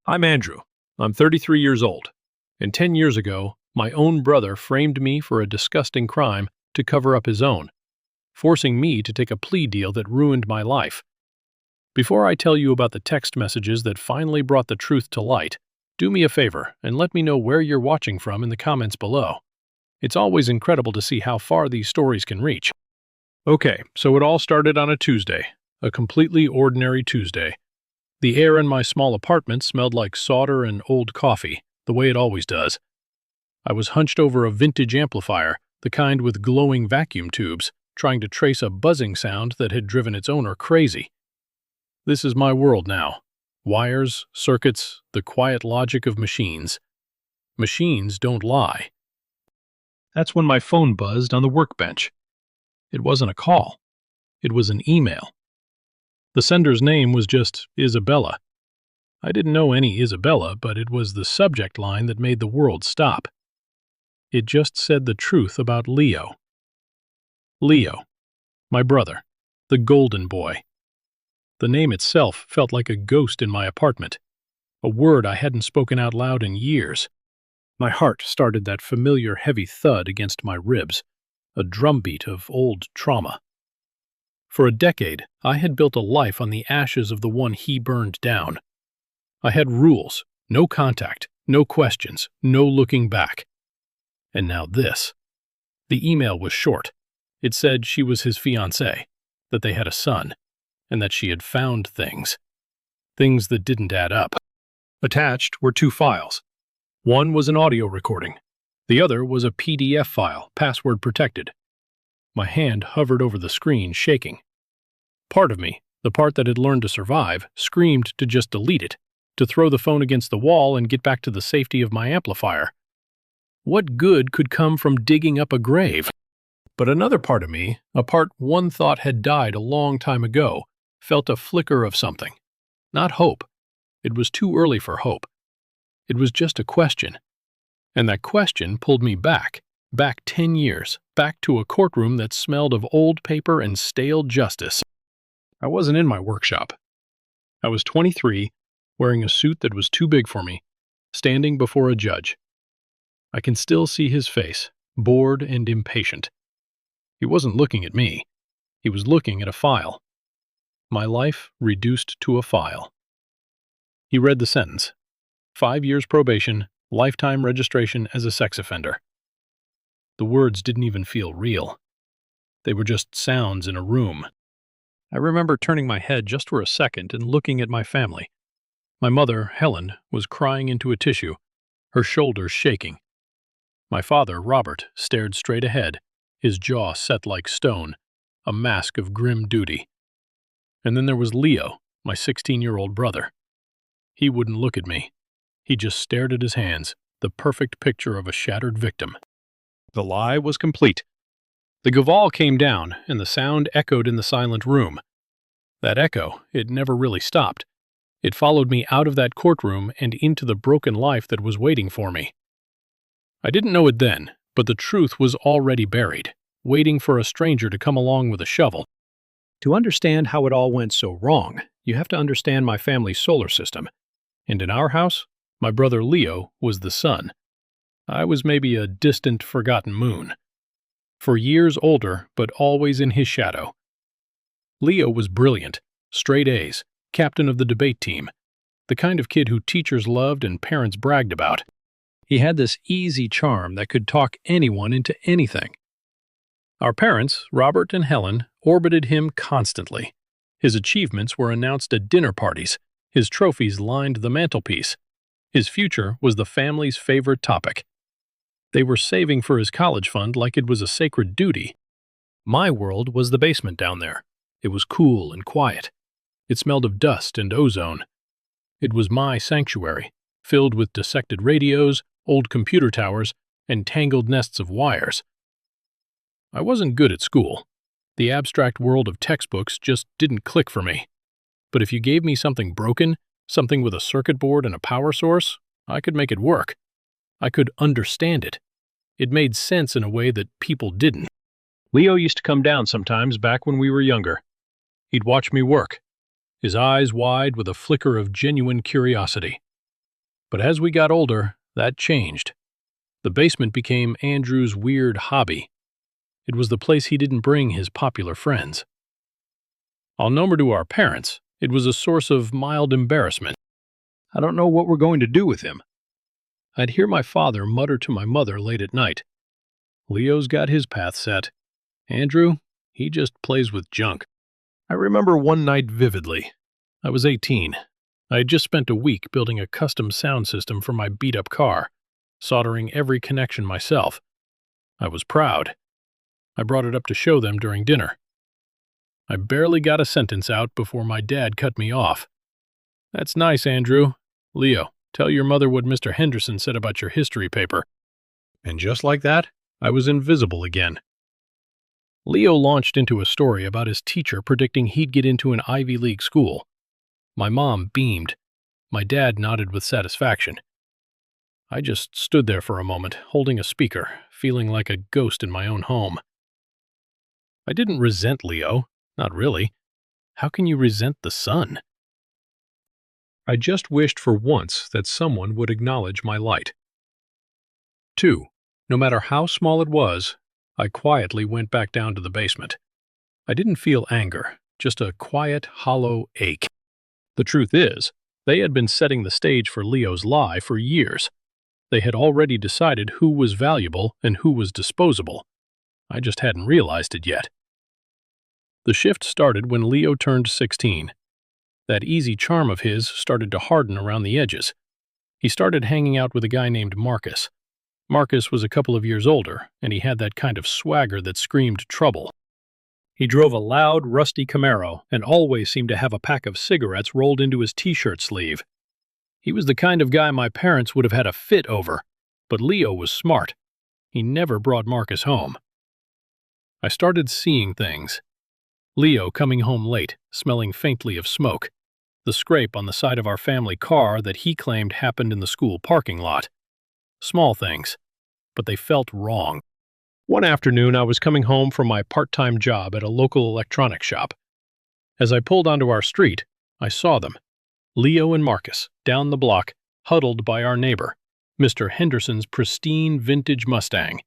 I'm Andrew. I'm 33 years old, and 10 years ago, my own brother framed me for a disgusting crime to cover up his own, forcing me to take a plea deal that ruined my life. Before I tell you about the text messages that finally brought the truth to light, do me a favor and let me know where you're watching from in the comments below. It's always incredible to see how far these stories can reach. Okay, so it all started on a Tuesday, a completely ordinary Tuesday. The air in my small apartment smelled like solder and old coffee, the way it always does. I was hunched over a vintage amplifier, the kind with glowing vacuum tubes, trying to trace a buzzing sound that had driven its owner crazy. This is my world now. Wires, circuits, the quiet logic of machines. Machines don't lie. That's when my phone buzzed on the workbench. It wasn't a call. It was an email. The sender's name was just Isabella. I didn't know any Isabella, but it was the subject line that made the world stop. It just said the truth about Leo. Leo, my brother, the golden boy. The name itself felt like a ghost in my apartment, a word I hadn't spoken out loud in years. My heart started that familiar heavy thud against my ribs, a drumbeat of old trauma. For a decade, I had built a life on the ashes of the one he burned down. I had rules, no contact, no questions, no looking back. And now this. The email was short. It said she was his fiancée, that they had a son, and that she had found things. Things that didn't add up. Attached were two files. One was an audio recording. The other was a PDF file, password protected. My hand hovered over the screen, shaking. Part of me, the part that had learned to survive, screamed to just delete it, to throw the phone against the wall and get back to the safety of my amplifier. What good could come from digging up a grave? But another part of me, a part one thought had died a long time ago, felt a flicker of something. Not hope. It was too early for hope. It was just a question. And that question pulled me back 10 years, back to a courtroom that smelled of old paper and stale justice. I wasn't in my workshop. I was 23, wearing a suit that was too big for me, standing before a judge. I can still see his face, bored and impatient. He wasn't looking at me. He was looking at a file. My life reduced to a file. He read the sentence. 5 years probation, lifetime registration as a sex offender. The words didn't even feel real. They were just sounds in a room. I remember turning my head just for a second and looking at my family. My mother, Helen, was crying into a tissue, her shoulders shaking. My father, Robert, stared straight ahead, his jaw set like stone, a mask of grim duty. And then there was Leo, my 16-year-old brother. He wouldn't look at me. He just stared at his hands, the perfect picture of a shattered victim. The lie was complete. The gavel came down, and the sound echoed in the silent room. That echo, it never really stopped. It followed me out of that courtroom and into the broken life that was waiting for me. I didn't know it then, but the truth was already buried, waiting for a stranger to come along with a shovel. To understand how it all went so wrong, you have to understand my family's solar system. And in our house, my brother Leo was the sun. I was maybe a distant, forgotten moon. For years older, but always in his shadow. Leo was brilliant, straight A's, captain of the debate team, the kind of kid who teachers loved and parents bragged about. He had this easy charm that could talk anyone into anything. Our parents, Robert and Helen, orbited him constantly. His achievements were announced at dinner parties. His trophies lined the mantelpiece. His future was the family's favorite topic. They were saving for his college fund like it was a sacred duty. My world was the basement down there. It was cool and quiet. It smelled of dust and ozone. It was my sanctuary, filled with dissected radios, old computer towers, and tangled nests of wires. I wasn't good at school. The abstract world of textbooks just didn't click for me. But if you gave me something broken, something with a circuit board and a power source, I could make it work. I could understand it. It made sense in a way that people didn't. Leo used to come down sometimes back when we were younger. He'd watch me work, his eyes wide with a flicker of genuine curiosity. But as we got older, that changed. The basement became Andrew's weird hobby. It was the place he didn't bring his popular friends. Unknown to our parents, it was a source of mild embarrassment. I don't know what we're going to do with him. I'd hear my father mutter to my mother late at night. Leo's got his path set. Andrew, he just plays with junk. I remember one night vividly. I was 18. I had just spent a week building a custom sound system for my beat-up car, soldering every connection myself. I was proud. I brought it up to show them during dinner. I barely got a sentence out before my dad cut me off. "That's nice, Andrew. Leo, tell your mother what Mr. Henderson said about your history paper." And just like that, I was invisible again. Leo launched into a story about his teacher predicting he'd get into an Ivy League school. My mom beamed. My dad nodded with satisfaction. I just stood there for a moment, holding a speaker, feeling like a ghost in my own home. I didn't resent Leo. Not really. How can you resent the sun? I just wished for once that someone would acknowledge my light. 2. No matter how small it was, I quietly went back down to the basement. I didn't feel anger, just a quiet, hollow ache. The truth is, they had been setting the stage for Leo's lie for years. They had already decided who was valuable and who was disposable. I just hadn't realized it yet. The shift started when Leo turned 16. That easy charm of his started to harden around the edges. He started hanging out with a guy named Marcus. Marcus was a couple of years older, and he had that kind of swagger that screamed trouble. He drove a loud, rusty Camaro and always seemed to have a pack of cigarettes rolled into his t-shirt sleeve. He was the kind of guy my parents would have had a fit over, but Leo was smart. He never brought Marcus home. I started seeing things. Leo coming home late, smelling faintly of smoke. The scrape on the side of our family car that he claimed happened in the school parking lot. Small things, but they felt wrong. One afternoon, I was coming home from my part-time job at a local electronics shop. As I pulled onto our street, I saw them, Leo and Marcus, down the block, huddled by our neighbor, Mr. Henderson's pristine vintage Mustang.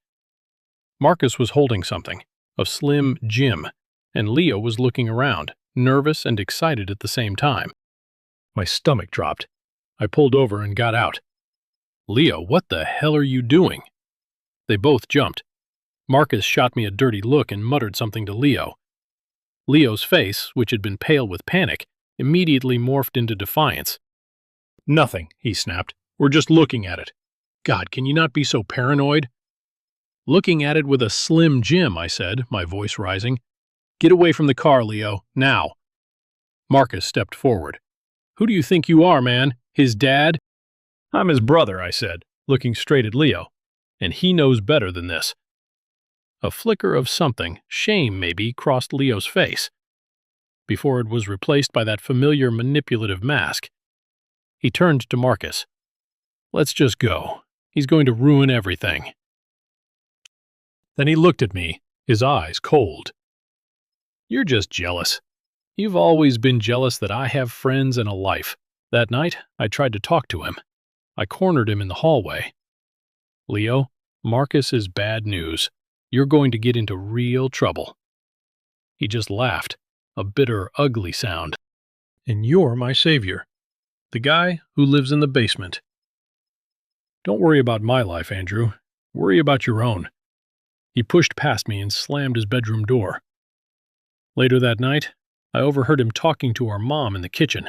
Marcus was holding something, a slim Jim, and Leo was looking around, nervous and excited at the same time. My stomach dropped. I pulled over and got out. "Leo, what the hell are you doing?" They both jumped. Marcus shot me a dirty look and muttered something to Leo. Leo's face, which had been pale with panic, immediately morphed into defiance. "Nothing," he snapped. "We're just looking at it." "God, can you not be so paranoid?" "Looking at it with a slim Jim," I said, my voice rising. "Get away from the car, Leo, now." Marcus stepped forward. "Who do you think you are, man? His dad?" "I'm his brother," I said, looking straight at Leo. "And he knows better than this." A flicker of something, shame maybe, crossed Leo's face, before it was replaced by that familiar manipulative mask. He turned to Marcus. "Let's just go. He's going to ruin everything." Then he looked at me, his eyes cold. "You're just jealous. You've always been jealous that I have friends and a life." That night, I tried to talk to him. I cornered him in the hallway. "Leo, Marcus is bad news. You're going to get into real trouble." He just laughed, a bitter, ugly sound. "And you're my savior, the guy who lives in the basement." "Don't worry about my life, Andrew. Worry about your own." He pushed past me and slammed his bedroom door. Later that night, I overheard him talking to our mom in the kitchen.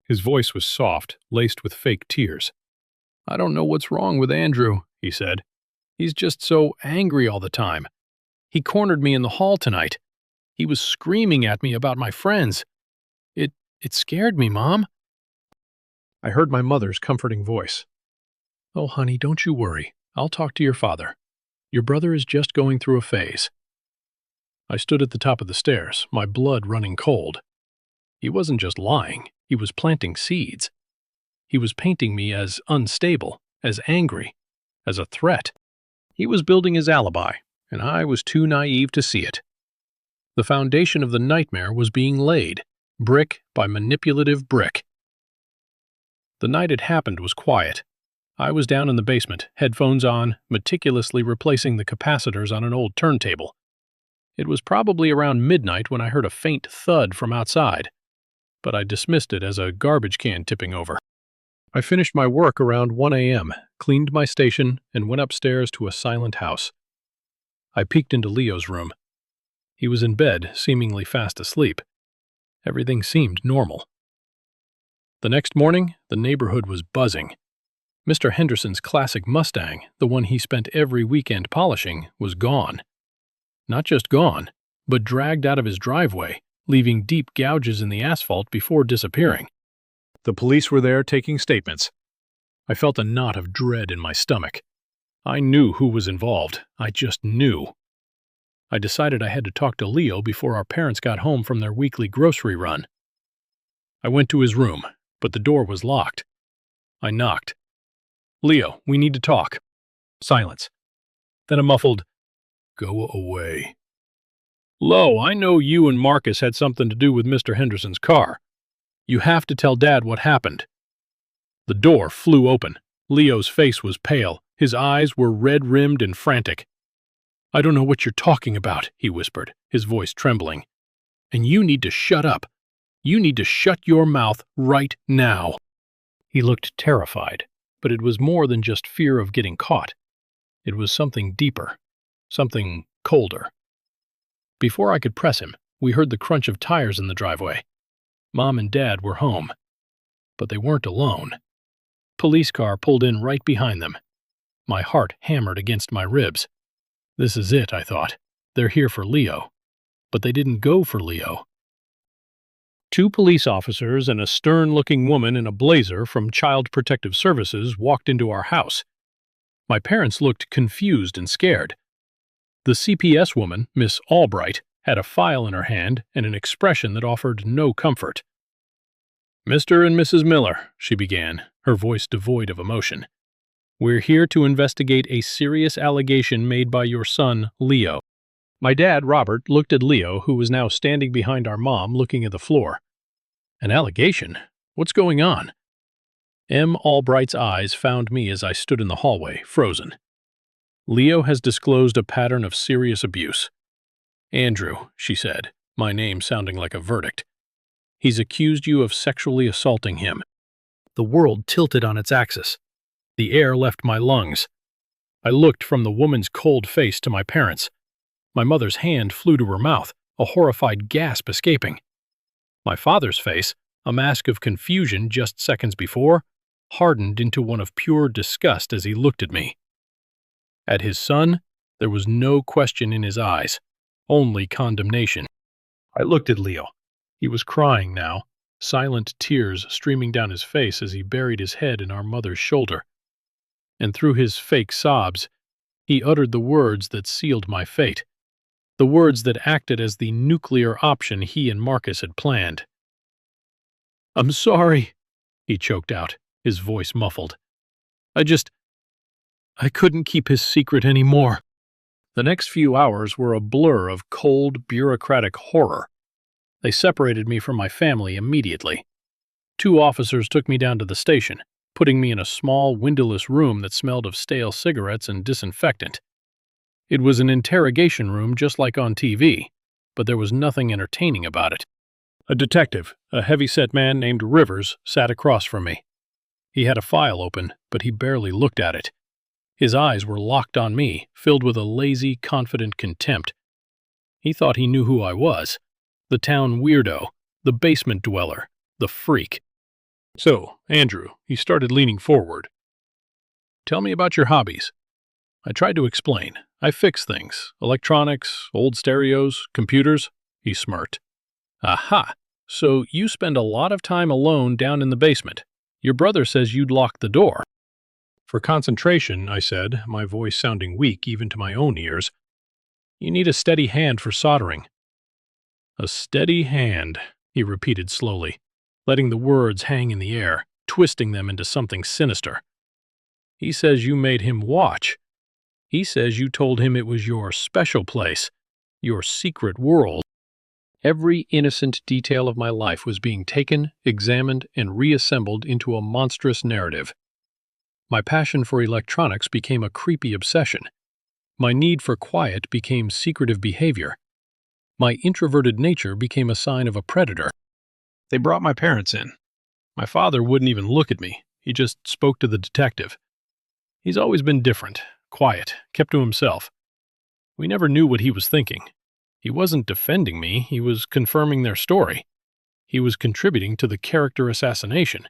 His voice was soft, laced with fake tears. "I don't know what's wrong with Andrew," he said. "He's just so angry all the time. He cornered me in the hall tonight. He was screaming at me about my friends. It scared me, Mom." I heard my mother's comforting voice. "Oh, honey, don't you worry. I'll talk to your father. Your brother is just going through a phase." I stood at the top of the stairs, my blood running cold. He wasn't just lying, he was planting seeds. He was painting me as unstable, as angry, as a threat. He was building his alibi, and I was too naive to see it. The foundation of the nightmare was being laid, brick by manipulative brick. The night it happened was quiet. I was down in the basement, headphones on, meticulously replacing the capacitors on an old turntable. It was probably around midnight when I heard a faint thud from outside, but I dismissed it as a garbage can tipping over. I finished my work around 1 a.m., cleaned my station, and went upstairs to a silent house. I peeked into Leo's room. He was in bed, seemingly fast asleep. Everything seemed normal. The next morning, the neighborhood was buzzing. Mr. Henderson's classic Mustang, the one he spent every weekend polishing, was gone. Not just gone, but dragged out of his driveway, leaving deep gouges in the asphalt before disappearing. The police were there taking statements. I felt a knot of dread in my stomach. I knew who was involved. I just knew. I decided I had to talk to Leo before our parents got home from their weekly grocery run. I went to his room, but the door was locked. I knocked. "Leo, we need to talk." Silence. Then a muffled, "Go away." "Lo, I know you and Marcus had something to do with Mr. Henderson's car. You have to tell Dad what happened." The door flew open. Leo's face was pale. His eyes were red-rimmed and frantic. "I don't know what you're talking about," he whispered, his voice trembling. "And you need to shut up. You need to shut your mouth right now." He looked terrified, but it was more than just fear of getting caught. It was something deeper, something colder. Before I could press him, we heard the crunch of tires in the driveway. Mom and Dad were home, but they weren't alone. Police car pulled in right behind them. My heart hammered against my ribs. This is it, I thought. They're here for Leo. But they didn't go for Leo. 2 police officers and a stern-looking woman in a blazer from Child Protective Services walked into our house. My parents looked confused and scared. The CPS woman, Miss Albright, had a file in her hand and an expression that offered no comfort. "Mr. and Mrs. Miller," she began, her voice devoid of emotion. "We're here to investigate a serious allegation made by your son, Leo." My dad, Robert, looked at Leo, who was now standing behind our mom, looking at the floor. "An allegation? What's going on?" M. Albright's eyes found me as I stood in the hallway, frozen. "Leo has disclosed a pattern of serious abuse." "Andrew," she said, my name sounding like a verdict. "He's accused you of sexually assaulting him." The world tilted on its axis. The air left my lungs. I looked from the woman's cold face to my parents. My mother's hand flew to her mouth, a horrified gasp escaping. My father's face, a mask of confusion just seconds before, hardened into one of pure disgust as he looked at me. At his son, there was no question in his eyes, only condemnation. I looked at Leo. He was crying now, silent tears streaming down his face as he buried his head in our mother's shoulder. And through his fake sobs, he uttered the words that sealed my fate. The words that acted as the nuclear option he and Marcus had planned. "I'm sorry," he choked out, his voice muffled. I couldn't keep his secret anymore." The next few hours were a blur of cold, bureaucratic horror. They separated me from my family immediately. 2 officers took me down to the station, putting me in a small, windowless room that smelled of stale cigarettes and disinfectant. It was an interrogation room just like on TV, but there was nothing entertaining about it. A detective, a heavy-set man named Rivers, sat across from me. He had a file open, but he barely looked at it. His eyes were locked on me, filled with a lazy, confident contempt. He thought he knew who I was. The town weirdo, the basement dweller, the freak. "So, Andrew," he started leaning forward. "Tell me about your hobbies." I tried to explain. "I fix things. Electronics, old stereos, computers." He smirked. "Aha! So you spend a lot of time alone down in the basement. Your brother says you'd lock the door." "For concentration," I said, my voice sounding weak even to my own ears. "You need a steady hand for soldering." "A steady hand," he repeated slowly, letting the words hang in the air, twisting them into something sinister. "He says you made him watch. He says you told him it was your special place, your secret world." Every innocent detail of my life was being taken, examined, and reassembled into a monstrous narrative. My passion for electronics became a creepy obsession. My need for quiet became secretive behavior. My introverted nature became a sign of a predator. They brought my parents in. My father wouldn't even look at me. He just spoke to the detective. He's always been different, quiet, kept to himself. We never knew what he was thinking. He wasn't defending me, he was confirming their story. He was contributing to the character assassination.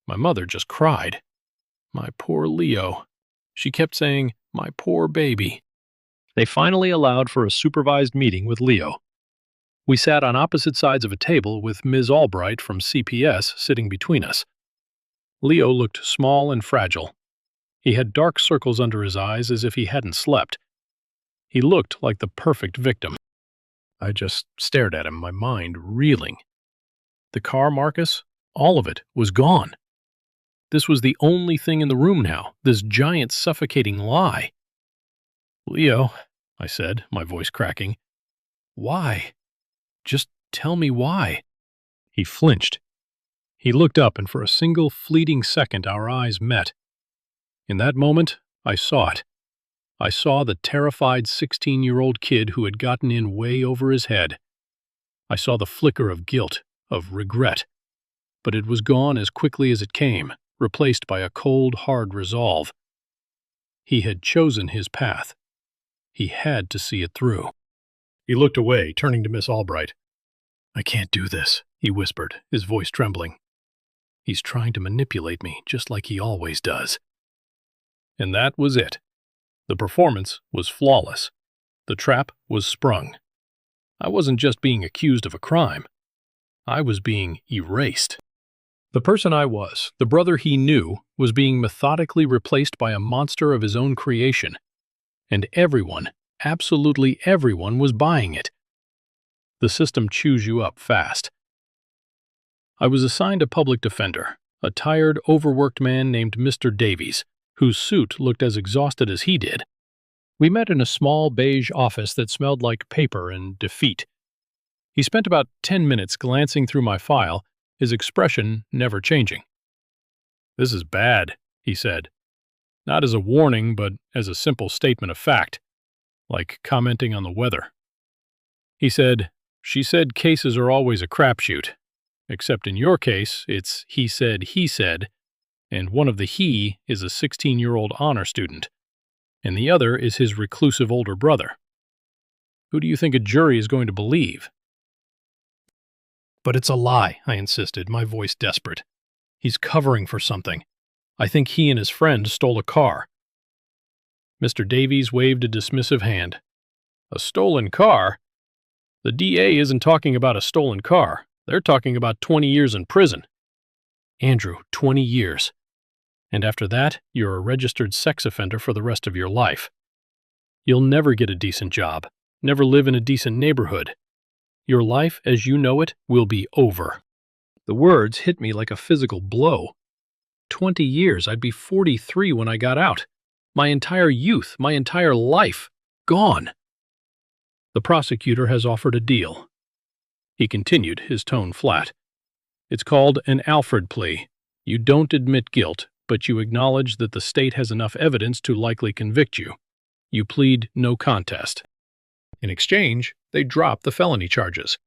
My mother just cried. My poor Leo. She kept saying, "My poor baby." They finally allowed for a supervised meeting with Leo. We sat on opposite sides of a table with Ms. Albright from CPS sitting between us. Leo looked small and fragile. He had dark circles under his eyes as if he hadn't slept. He looked like the perfect victim. I just stared at him, my mind reeling. The car, Marcus, all of it, was gone. This was the only thing in the room now, this giant suffocating lie. "Leo," I said, my voice cracking, "why? Just tell me why." He flinched. He looked up, and for a single fleeting second our eyes met. In that moment, I saw it. I saw the terrified 16-year-old kid who had gotten in way over his head. I saw the flicker of guilt, of regret. But it was gone as quickly as it came, replaced by a cold, hard resolve. He had chosen his path. He had to see it through. He looked away, turning to Miss Albright. "I can't do this," he whispered, his voice trembling. "He's trying to manipulate me, just like he always does." And that was it. The performance was flawless. The trap was sprung. I wasn't just being accused of a crime. I was being erased. The person I was, the brother he knew, was being methodically replaced by a monster of his own creation. And everyone, absolutely everyone, was buying it. The system chews you up fast. I was assigned a public defender, a tired, overworked man named Mr. Davies, whose suit looked as exhausted as he did. We met in a small beige office that smelled like paper and defeat. He spent about 10 minutes glancing through my file, his expression never changing. "This is bad," he said. Not as a warning, but as a simple statement of fact, like commenting on the weather. He said, "She said cases are always a crapshoot, except in your case, it's he said, and one of the he is a 16-year-old honor student, and the other is his reclusive older brother. Who do you think a jury is going to believe?" "But it's a lie," I insisted, my voice desperate. "He's covering for something. I think he and his friend stole a car." Mr. Davies waved a dismissive hand. "A stolen car? The DA isn't talking about a stolen car. They're talking about 20 years in prison." "Andrew, 20 years. And after that, you're a registered sex offender for the rest of your life. You'll never get a decent job, never live in a decent neighborhood. Your life, as you know it, will be over." The words hit me like a physical blow. 20 years, I'd be 43 when I got out. My entire youth, my entire life, gone. "The prosecutor has offered a deal," he continued, his tone flat. "It's called an Alfred plea. You don't admit guilt, but you acknowledge that the state has enough evidence to likely convict you. You plead no contest. In exchange, they drop the felony charges.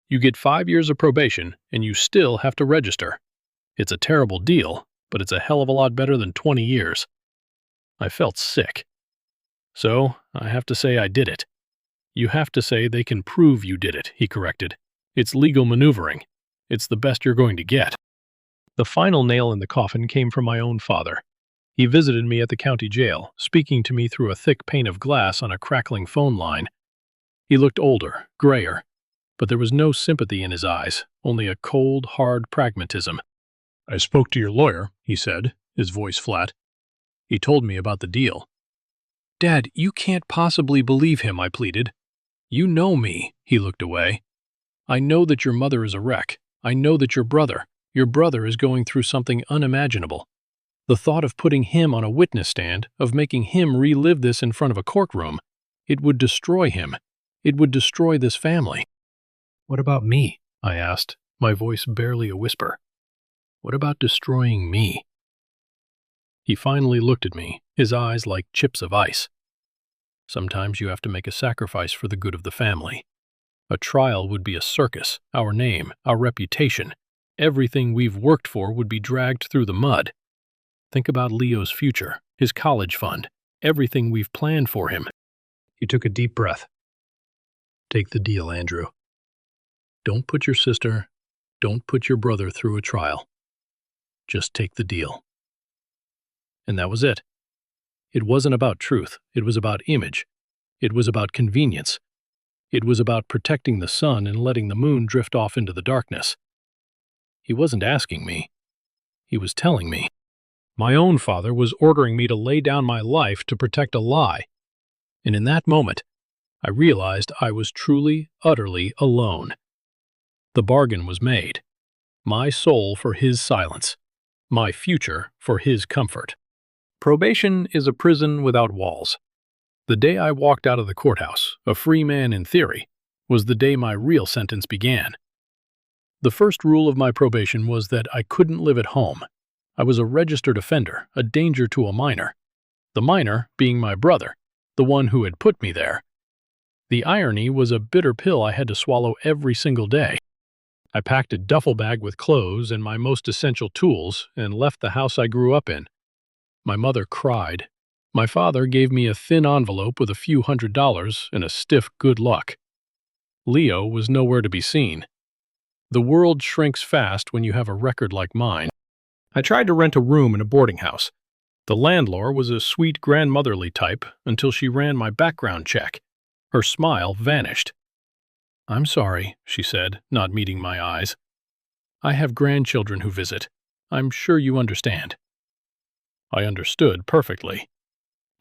You get 5 years of probation, and you still have to register. It's a terrible deal, but it's a hell of a lot better than 20 years. I felt sick. "So, I have to say I did it." "You have to say they can prove you did it," he corrected. "It's legal maneuvering. It's the best you're going to get." The final nail in the coffin came from my own father. He visited me at the county jail, speaking to me through a thick pane of glass on a crackling phone line. He looked older, grayer, but there was no sympathy in his eyes, only a cold, hard pragmatism. "I spoke to your lawyer," he said, his voice flat. "He told me about the deal." "Dad, you can't possibly believe him," I pleaded. "You know me." He looked away. "I know that your mother is a wreck. I know that your brother is going through something unimaginable. The thought of putting him on a witness stand, of making him relive this in front of a courtroom, it would destroy him. It would destroy this family." "What about me?" I asked, my voice barely a whisper. "What about destroying me?" He finally looked at me, his eyes like chips of ice. "Sometimes you have to make a sacrifice for the good of the family. A trial would be a circus, our name, our reputation. Everything we've worked for would be dragged through the mud. Think about Leo's future, his college fund, everything we've planned for him." He took a deep breath. "Take the deal, Andrew. Don't put your sister, don't put your brother through a trial. Just take the deal." And that was it. It wasn't about truth. It was about image. It was about convenience. It was about protecting the sun and letting the moon drift off into the darkness. He wasn't asking me. He was telling me. My own father was ordering me to lay down my life to protect a lie. And in that moment, I realized I was truly, utterly alone. The bargain was made. My soul for his silence. My future for his comfort. Probation is a prison without walls. The day I walked out of the courthouse, a free man in theory, was the day my real sentence began. The first rule of my probation was that I couldn't live at home. I was a registered offender, a danger to a minor. The minor being my brother, the one who had put me there. The irony was a bitter pill I had to swallow every single day. I packed a duffel bag with clothes and my most essential tools and left the house I grew up in. My mother cried. My father gave me a thin envelope with a few $100s and a stiff good luck. Leo was nowhere to be seen. The world shrinks fast when you have a record like mine. I tried to rent a room in a boarding house. The landlord was a sweet grandmotherly type until she ran my background check. Her smile vanished. "I'm sorry," she said, not meeting my eyes. "I have grandchildren who visit. I'm sure you understand." I understood perfectly.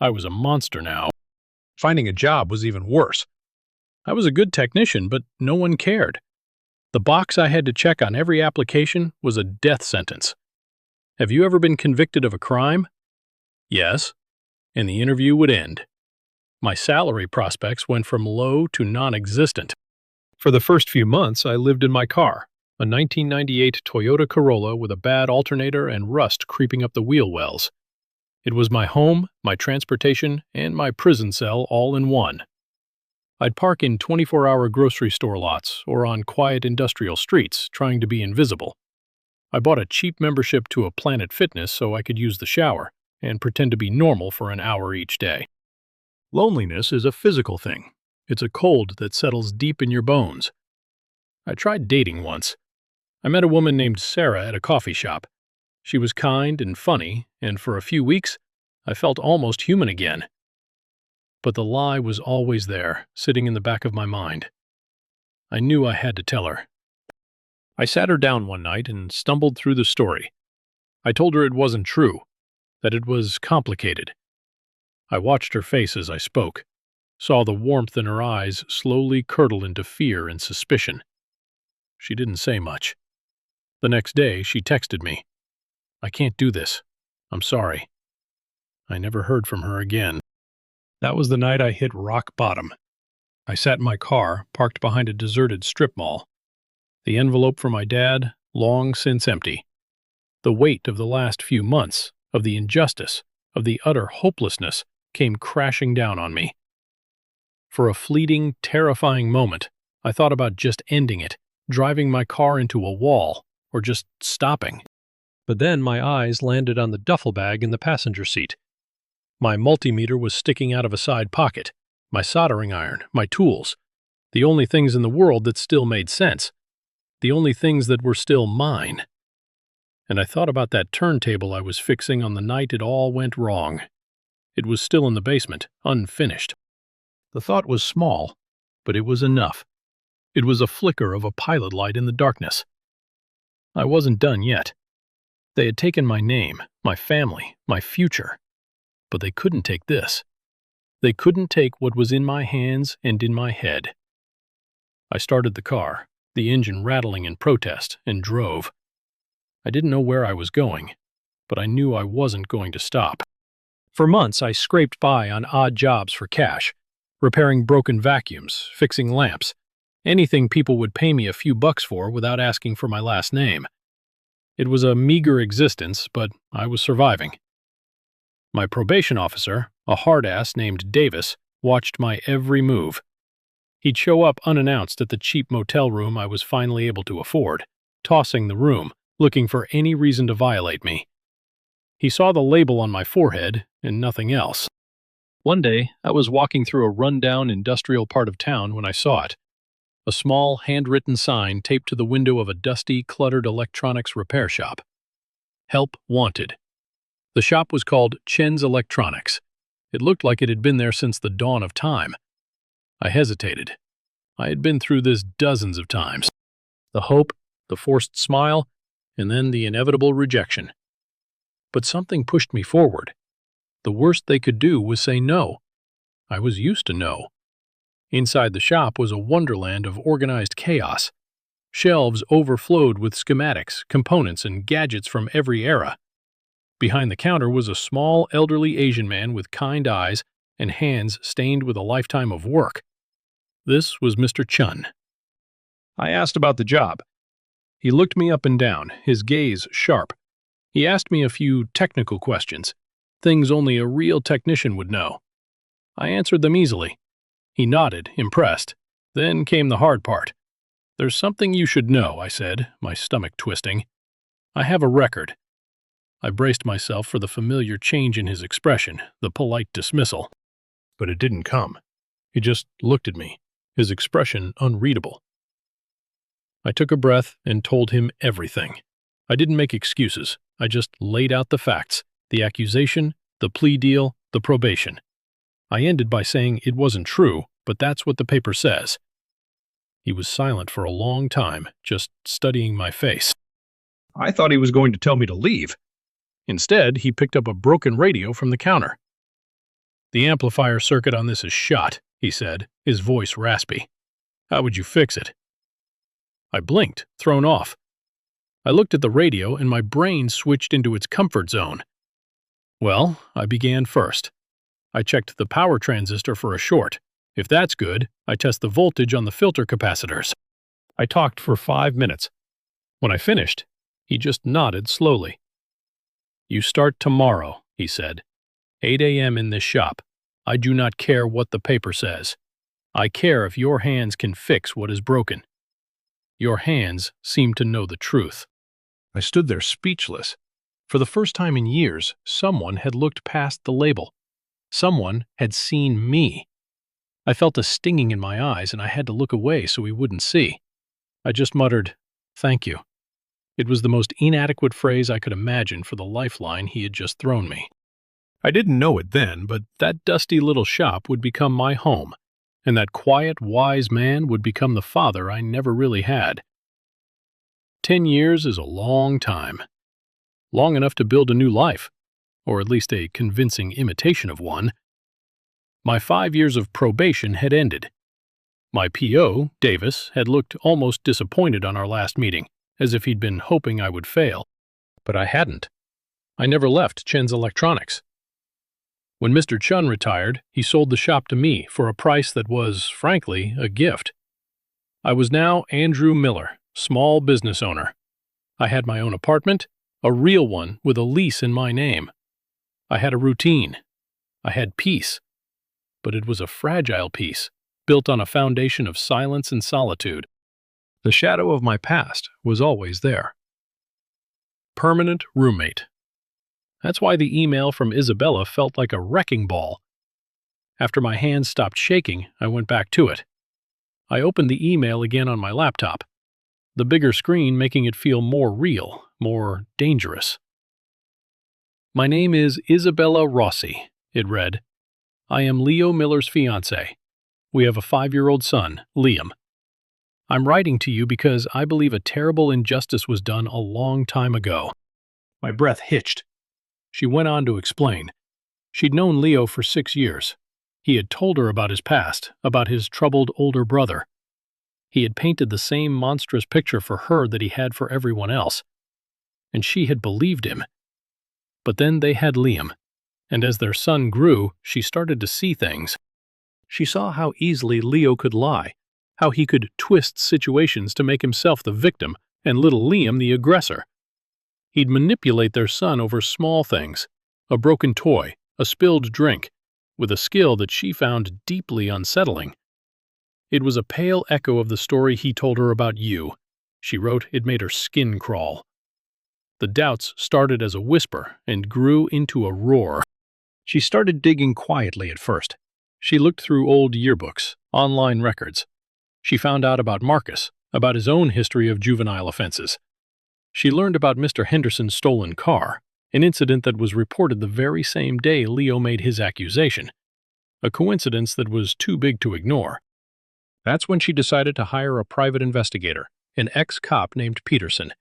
I was a monster now. Finding a job was even worse. I was a good technician, but no one cared. The box I had to check on every application was a death sentence. "Have you ever been convicted of a crime?" "Yes." And the interview would end. My salary prospects went from low to non-existent. For the first few months, I lived in my car, a 1998 Toyota Corolla with a bad alternator and rust creeping up the wheel wells. It was my home, my transportation, and my prison cell all in one. I'd park in 24-hour grocery store lots or on quiet industrial streets, trying to be invisible. I bought a cheap membership to a Planet Fitness so I could use the shower and pretend to be normal for an hour each day. Loneliness is a physical thing. It's a cold that settles deep in your bones. I tried dating once. I met a woman named Sarah at a coffee shop. She was kind and funny, and for a few weeks, I felt almost human again. But the lie was always there, sitting in the back of my mind. I knew I had to tell her. I sat her down one night and stumbled through the story. I told her it wasn't true, that it was complicated. I watched her face as I spoke, saw the warmth in her eyes slowly curdle into fear and suspicion. She didn't say much. The next day, she texted me. "I can't do this. I'm sorry." I never heard from her again. That was the night I hit rock bottom. I sat in my car, parked behind a deserted strip mall. The envelope for my dad, long since empty. The weight of the last few months, of the injustice, of the utter hopelessness, came crashing down on me. For a fleeting, terrifying moment, I thought about just ending it, driving my car into a wall, or just stopping. But then my eyes landed on the duffel bag in the passenger seat. My multimeter was sticking out of a side pocket, my soldering iron, my tools, the only things in the world that still made sense, the only things that were still mine. And I thought about that turntable I was fixing on the night it all went wrong. It was still in the basement, unfinished. The thought was small, but it was enough. It was a flicker of a pilot light in the darkness. I wasn't done yet. They had taken my name, my family, my future. But they couldn't take this. They couldn't take what was in my hands and in my head. I started the car, the engine rattling in protest, and drove. I didn't know where I was going, but I knew I wasn't going to stop. For months, I scraped by on odd jobs for cash, repairing broken vacuums, fixing lamps. Anything people would pay me a few bucks for without asking for my last name. It was a meager existence, but I was surviving. My probation officer, a hard-ass named Davis, watched my every move. He'd show up unannounced at the cheap motel room I was finally able to afford, tossing the room, looking for any reason to violate me. He saw the label on my forehead and nothing else. One day, I was walking through a rundown industrial part of town when I saw it. A small, handwritten sign taped to the window of a dusty, cluttered electronics repair shop. Help wanted. The shop was called Chen's Electronics. It looked like it had been there since the dawn of time. I hesitated. I had been through this dozens of times. The hope, the forced smile, and then the inevitable rejection. But something pushed me forward. The worst they could do was say no. I was used to no. Inside the shop was a wonderland of organized chaos. Shelves overflowed with schematics, components, and gadgets from every era. Behind the counter was a small, elderly Asian man with kind eyes and hands stained with a lifetime of work. This was Mr. Chun. I asked about the job. He looked me up and down, his gaze sharp. He asked me a few technical questions, things only a real technician would know. I answered them easily. He nodded, impressed. Then came the hard part. "There's something you should know," I said, my stomach twisting. "I have a record." I braced myself for the familiar change in his expression, the polite dismissal. But it didn't come. He just looked at me, his expression unreadable. I took a breath and told him everything. I didn't make excuses. I just laid out the facts, the accusation, the plea deal, the probation. I ended by saying it wasn't true, but that's what the paper says. He was silent for a long time, just studying my face. I thought he was going to tell me to leave. Instead, he picked up a broken radio from the counter. "The amplifier circuit on this is shot," he said, his voice raspy. "How would you fix it?" I blinked, thrown off. I looked at the radio and my brain switched into its comfort zone. Well, I began first. I checked the power transistor for a short. If that's good, I test the voltage on the filter capacitors. I talked for 5 minutes. When I finished, he just nodded slowly. "You start tomorrow," he said. 8 a.m. in this shop. I do not care what the paper says. I care if your hands can fix what is broken. Your hands seem to know the truth." I stood there speechless. For the first time in years, someone had looked past the label. Someone had seen me. I felt a stinging in my eyes, and I had to look away so he wouldn't see. I just muttered, "Thank you." It was the most inadequate phrase I could imagine for the lifeline he had just thrown me. I didn't know it then, but that dusty little shop would become my home, and that quiet, wise man would become the father I never really had. 10 years is a long time. Long enough to build a new life, or at least a convincing imitation of one. My 5 years of probation had ended. My PO, Davis, had looked almost disappointed on our last meeting, as if he'd been hoping I would fail. But I hadn't. I never left Chen's Electronics. When Mr. Chun retired, he sold the shop to me for a price that was, frankly, a gift. I was now Andrew Miller, small business owner. I had my own apartment, a real one with a lease in my name. I had a routine. I had peace. But it was a fragile peace, built on a foundation of silence and solitude. The shadow of my past was always there. Permanent roommate. That's why the email from Isabella felt like a wrecking ball. After my hands stopped shaking, I went back to it. I opened the email again on my laptop, the bigger screen making it feel more real, more dangerous. "My name is Isabella Rossi," it read. "I am Leo Miller's fiancée. We have a 5-year-old son, Liam. I'm writing to you because I believe a terrible injustice was done a long time ago." My breath hitched. She went on to explain. She'd known Leo for 6 years. He had told her about his past, about his troubled older brother. He had painted the same monstrous picture for her that he had for everyone else. And she had believed him. But then they had Liam, and as their son grew, she started to see things. She saw how easily Leo could lie, how he could twist situations to make himself the victim and little Liam the aggressor. He'd manipulate their son over small things, a broken toy, a spilled drink, with a skill that she found deeply unsettling. It was a pale echo of the story he told her about you. She wrote it made her skin crawl. The doubts started as a whisper and grew into a roar. She started digging quietly at first. She looked through old yearbooks, online records. She found out about Marcus, about his own history of juvenile offenses. She learned about Mr. Henderson's stolen car, an incident that was reported the very same day Leo made his accusation, a coincidence that was too big to ignore. That's when she decided to hire a private investigator, an ex-cop named Peterson.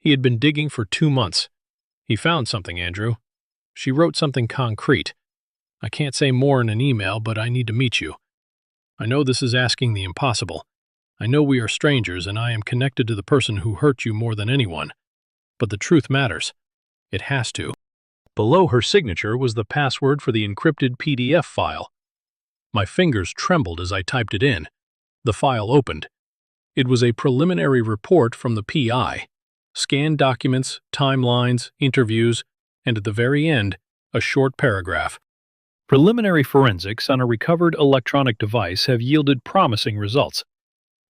He had been digging for 2 months. He found something, Andrew. She wrote something concrete. I can't say more in an email, but I need to meet you. I know this is asking the impossible. I know we are strangers and I am connected to the person who hurt you more than anyone. But the truth matters. It has to. Below her signature was the password for the encrypted PDF file. My fingers trembled as I typed it in. The file opened. It was a preliminary report from the PI. Scanned documents, timelines, interviews, and at the very end, a short paragraph. Preliminary forensics on a recovered electronic device have yielded promising results.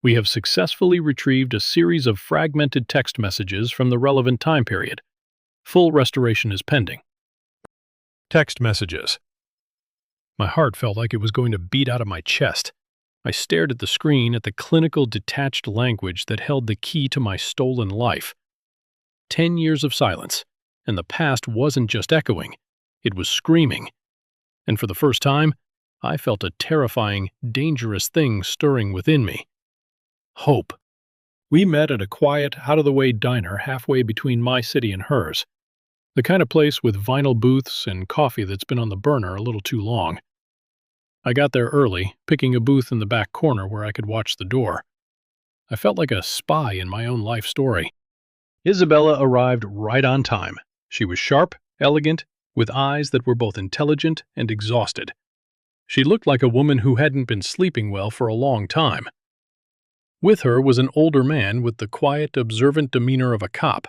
We have successfully retrieved a series of fragmented text messages from the relevant time period. Full restoration is pending. Text messages. My heart felt like it was going to beat out of my chest. I stared at the screen at the clinical detached language that held the key to my stolen life. 10 years of silence, and the past wasn't just echoing, it was screaming. And for the first time, I felt a terrifying, dangerous thing stirring within me. Hope. We met at a quiet, out-of-the-way diner halfway between my city and hers. The kind of place with vinyl booths and coffee that's been on the burner a little too long. I got there early, picking a booth in the back corner where I could watch the door. I felt like a spy in my own life story. Isabella arrived right on time. She was sharp, elegant, with eyes that were both intelligent and exhausted. She looked like a woman who hadn't been sleeping well for a long time. With her was an older man with the quiet, observant demeanor of a cop.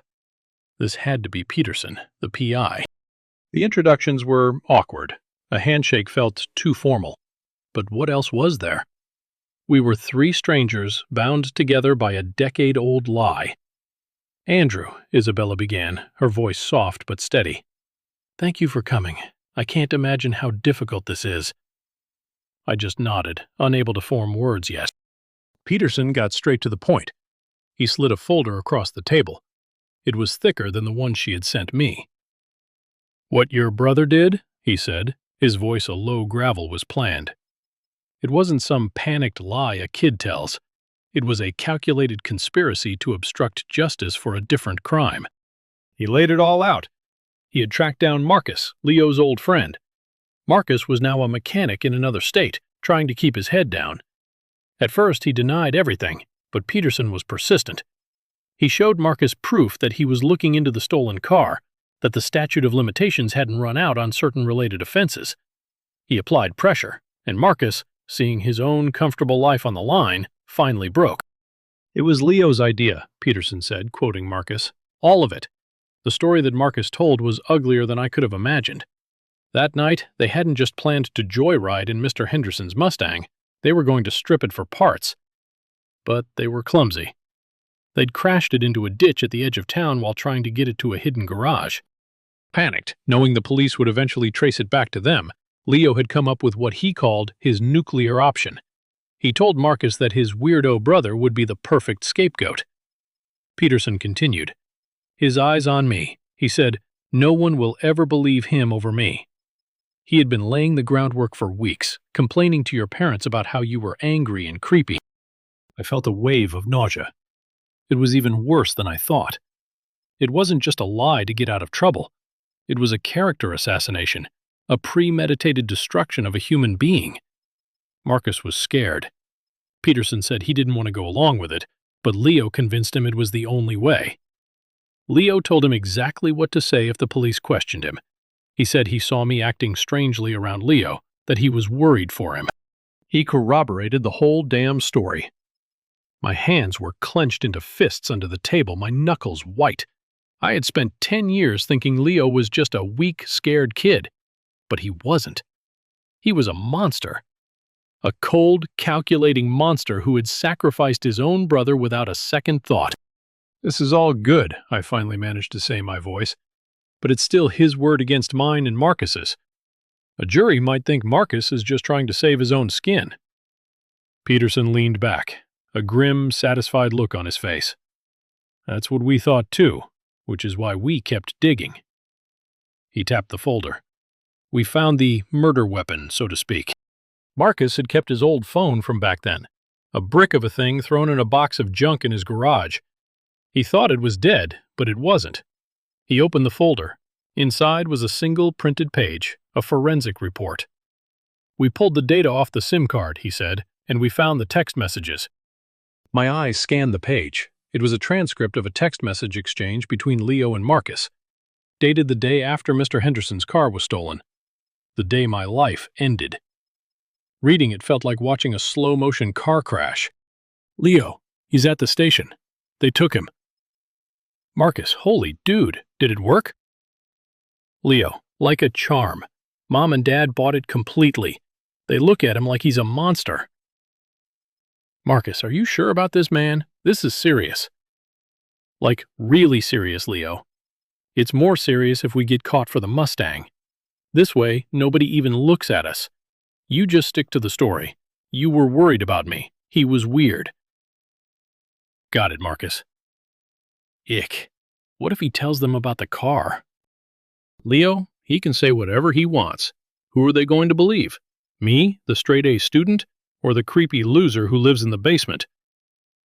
This had to be Peterson, the PI. The introductions were awkward. A handshake felt too formal. But what else was there? We were 3 strangers bound together by a decade-old lie. Andrew, Isabella began, her voice soft but steady. Thank you for coming. I can't imagine how difficult this is. I just nodded, unable to form words yet. Peterson got straight to the point. He slid a folder across the table. It was thicker than the one she had sent me. What your brother did, he said, his voice a low gravel, was planned. It wasn't some panicked lie a kid tells. It was a calculated conspiracy to obstruct justice for a different crime. He laid it all out. He had tracked down Marcus, Leo's old friend. Marcus was now a mechanic in another state, trying to keep his head down. At first, he denied everything, but Peterson was persistent. He showed Marcus proof that he was looking into the stolen car, that the statute of limitations hadn't run out on certain related offenses. He applied pressure, and Marcus, seeing his own comfortable life on the line, finally broke. It was Leo's idea, Peterson said, quoting Marcus. All of it. The story that Marcus told was uglier than I could have imagined. That night, they hadn't just planned to joyride in Mr. Henderson's Mustang. They were going to strip it for parts. But they were clumsy. They'd crashed it into a ditch at the edge of town while trying to get it to a hidden garage. Panicked, knowing the police would eventually trace it back to them, Leo had come up with what he called his nuclear option. He told Marcus that his weirdo brother would be the perfect scapegoat. Peterson continued. His eyes on me. He said, no one will ever believe him over me. He had been laying the groundwork for weeks, complaining to your parents about how you were angry and creepy. I felt a wave of nausea. It was even worse than I thought. It wasn't just a lie to get out of trouble. It was a character assassination, a premeditated destruction of a human being. Marcus was scared. Peterson said he didn't want to go along with it, but Leo convinced him it was the only way. Leo told him exactly what to say if the police questioned him. He said he saw me acting strangely around Leo, that he was worried for him. He corroborated the whole damn story. My hands were clenched into fists under the table, my knuckles white. I had spent 10 years thinking Leo was just a weak, scared kid. But he wasn't. He was a monster. A cold, calculating monster who had sacrificed his own brother without a second thought. "This is all good," I finally managed to say in my voice. "But it's still his word against mine and Marcus's. A jury might think Marcus is just trying to save his own skin." Peterson leaned back, a grim, satisfied look on his face. "That's what we thought too, which is why we kept digging." He tapped the folder. "We found the murder weapon, so to speak." Marcus had kept his old phone from back then, a brick of a thing thrown in a box of junk in his garage. He thought it was dead, but it wasn't. He opened the folder. Inside was a single printed page, a forensic report. "We pulled the data off the SIM card," he said, "and we found the text messages." My eyes scanned the page. It was a transcript of a text message exchange between Leo and Marcus, dated the day after Mr. Henderson's car was stolen, the day my life ended. Reading it felt like watching a slow-motion car crash. "Leo, he's at the station. They took him." Marcus, "Holy dude, did it work?" Leo, "Like a charm. Mom and Dad bought it completely. They look at him like he's a monster." Marcus, "Are you sure about this, man? This is serious." "Like, really serious, Leo. It's more serious if we get caught for the Mustang. This way, nobody even looks at us. You just stick to the story. You were worried about me. He was weird." "Got it, Marcus." Ick. What if he tells them about the car? "Leo, he can say whatever he wants. Who are they going to believe? Me, the straight-A student, or the creepy loser who lives in the basement?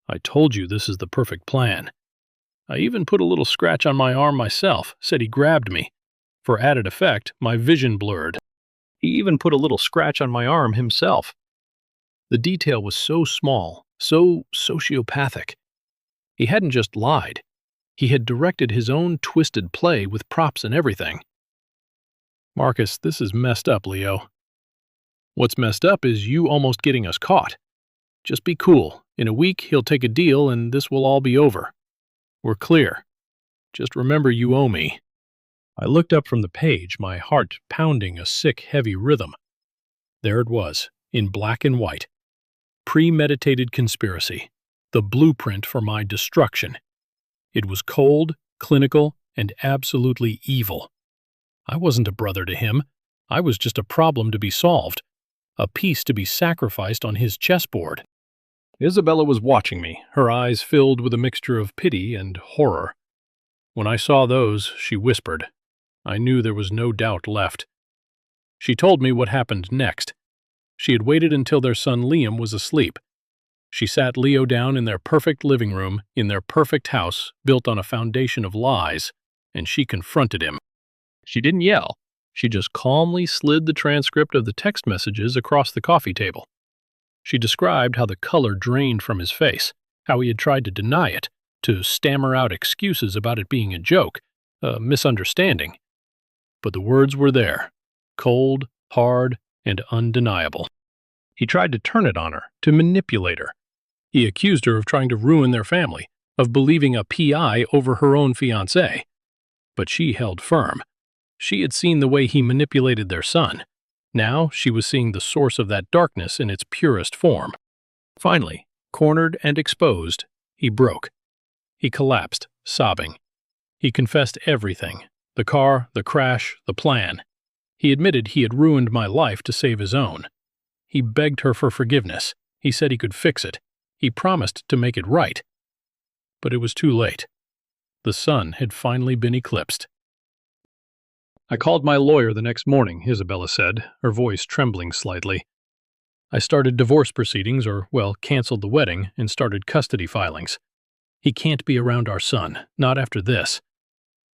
I told you this is the perfect plan. I even put a little scratch on my arm myself, said he grabbed me. For added effect, my vision blurred. He even put a little scratch on my arm himself. The detail was so small, so sociopathic. He hadn't just lied. He had directed his own twisted play with props and everything." "Marcus, this is messed up, Leo." "What's messed up is you almost getting us caught. Just be cool. In a week, he'll take a deal and this will all be over. We're clear. Just remember you owe me." I looked up from the page, my heart pounding a sick, heavy rhythm. There it was, in black and white. Premeditated conspiracy. The blueprint for my destruction. It was cold, clinical, and absolutely evil. I wasn't a brother to him. I was just a problem to be solved. A piece to be sacrificed on his chessboard. Isabella was watching me, her eyes filled with a mixture of pity and horror. When I saw those, she whispered. I knew there was no doubt left. She told me what happened next. She had waited until their son Liam was asleep. She sat Leo down in their perfect living room, in their perfect house, built on a foundation of lies, and she confronted him. She didn't yell. She just calmly slid the transcript of the text messages across the coffee table. She described how the color drained from his face, how he had tried to deny it, to stammer out excuses about it being a joke, a misunderstanding. But the words were there, cold, hard, and undeniable. He tried to turn it on her, to manipulate her. He accused her of trying to ruin their family, of believing a PI over her own fiancé. But she held firm. She had seen the way he manipulated their son. Now she was seeing the source of that darkness in its purest form. Finally, cornered and exposed, he broke. He collapsed, sobbing. He confessed everything, the car, the crash, the plan. He admitted he had ruined my life to save his own. He begged her for forgiveness. He said he could fix it. He promised to make it right. But it was too late. The sun had finally been eclipsed. I called my lawyer the next morning, Isabella said, her voice trembling slightly. I started divorce proceedings, canceled the wedding, and started custody filings. He can't be around our son, not after this.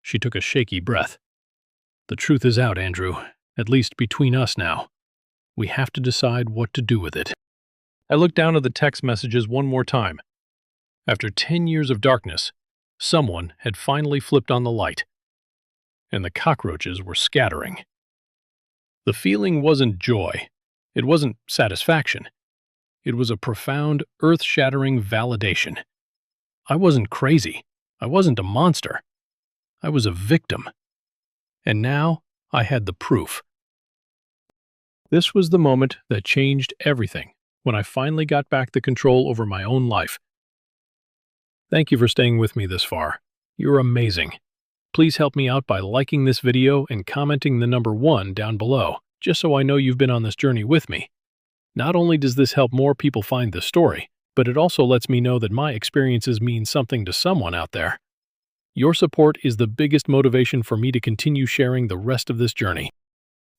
She took a shaky breath. The truth is out, Andrew, at least between us now. We have to decide what to do with it. I looked down at the text messages one more time. After 10 years of darkness, someone had finally flipped on the light, and the cockroaches were scattering. The feeling wasn't joy. It wasn't satisfaction. It was a profound, earth-shattering validation. I wasn't crazy. I wasn't a monster. I was a victim. And now I had the proof. This was the moment that changed everything, when I finally got back the control over my own life. Thank you for staying with me this far. You're amazing. Please help me out by liking this video and commenting the number 1 down below, just so I know you've been on this journey with me. Not only does this help more people find this story, but it also lets me know that my experiences mean something to someone out there. Your support is the biggest motivation for me to continue sharing the rest of this journey.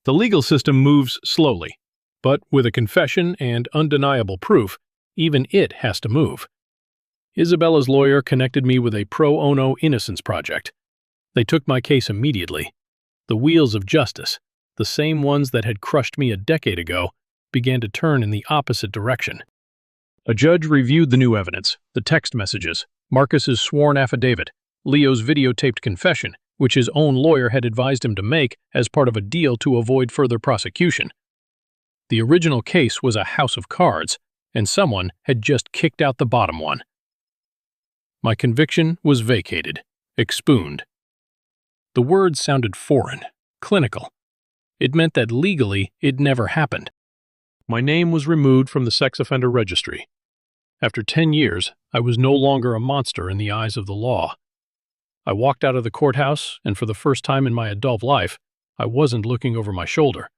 The legal system moves slowly, but with a confession and undeniable proof, even it has to move. Isabella's lawyer connected me with a pro bono innocence project. They took my case immediately. The wheels of justice, the same ones that had crushed me a decade ago, began to turn in the opposite direction. A judge reviewed the new evidence, the text messages, Marcus's sworn affidavit, Leo's videotaped confession, which his own lawyer had advised him to make as part of a deal to avoid further prosecution. The original case was a house of cards, and someone had just kicked out the bottom one. My conviction was vacated, expuned. The word sounded foreign, clinical. It meant that legally it never happened. My name was removed from the sex offender registry. After 10 years, I was no longer a monster in the eyes of the law. I walked out of the courthouse, and for the first time in my adult life, I wasn't looking over my shoulder.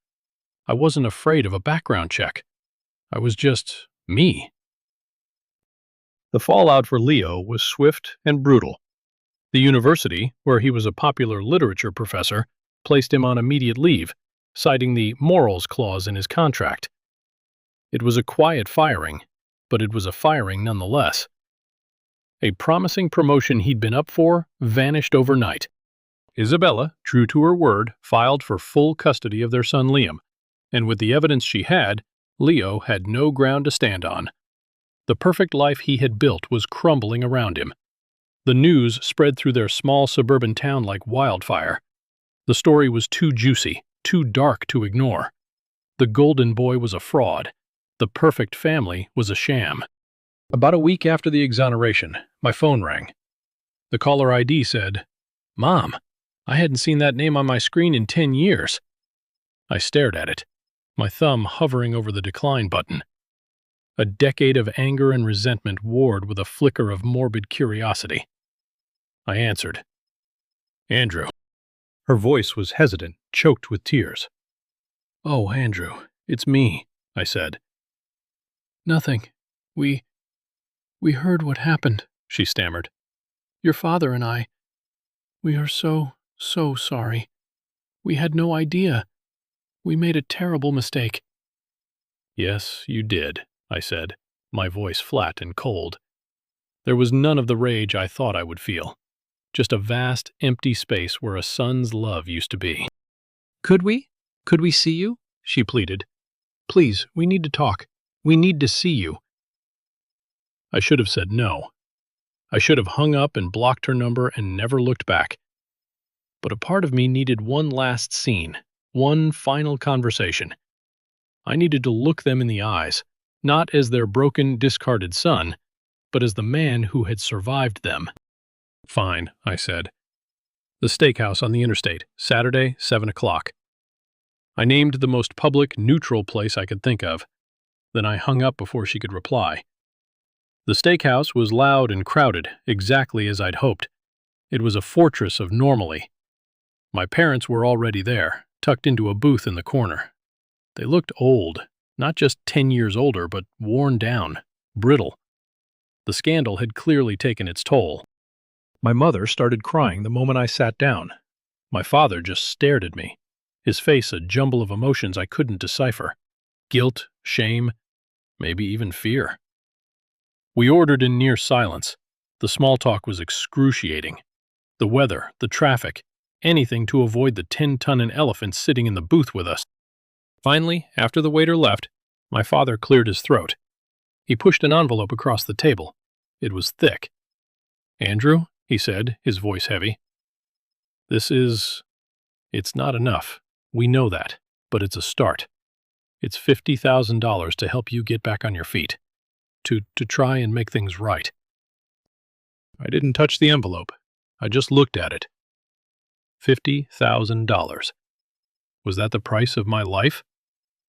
I wasn't afraid of a background check. I was just me. The fallout for Leo was swift and brutal. The university, where he was a popular literature professor, placed him on immediate leave, citing the morals clause in his contract. It was a quiet firing, but it was a firing nonetheless. A promising promotion he'd been up for vanished overnight. Isabella, true to her word, filed for full custody of their son Liam, and with the evidence she had, Leo had no ground to stand on. The perfect life he had built was crumbling around him. The news spread through their small suburban town like wildfire. The story was too juicy, too dark to ignore. The golden boy was a fraud. The perfect family was a sham. About a week after the exoneration, my phone rang. The caller ID said, "Mom, I hadn't seen that name on my screen in 10 years. I stared at it, my thumb hovering over the decline button. A decade of anger and resentment warred with a flicker of morbid curiosity. I answered. "Andrew." Her voice was hesitant, choked with tears. "Oh, Andrew, it's me," I said. "Nothing. We heard what happened," she stammered. "Your father and I, we are so sorry. We had no idea. We made a terrible mistake." "Yes, you did," I said, my voice flat and cold. There was none of the rage I thought I would feel, just a vast, empty space where a son's love used to be. Could we see you?" she pleaded. "Please, we need to talk. We need to see you." I should have said no. I should have hung up and blocked her number and never looked back. But a part of me needed one last scene, one final conversation. I needed to look them in the eyes, not as their broken, discarded son, but as the man who had survived them. "Fine," I said. "The steakhouse on the interstate, Saturday, 7 o'clock. I named the most public, neutral place I could think of. Then I hung up before she could reply. The steakhouse was loud and crowded, exactly as I'd hoped. It was a fortress of normally. My parents were already there, tucked into a booth in the corner. They looked old, not just 10 years older, but worn down, brittle. The scandal had clearly taken its toll. My mother started crying the moment I sat down. My father just stared at me, his face a jumble of emotions I couldn't decipher. Guilt, shame, maybe even fear. We ordered in near silence. The small talk was excruciating. The weather, the traffic, anything to avoid the 10-ton elephant sitting in the booth with us. Finally, after the waiter left, my father cleared his throat. He pushed an envelope across the table. It was thick. "Andrew," he said, his voice heavy. It's not enough. We know that, but it's a start. It's $50,000 to help you get back on your feet, to try and make things right. I didn't touch the envelope. I just looked at it. $50,000. Was that the price of my life?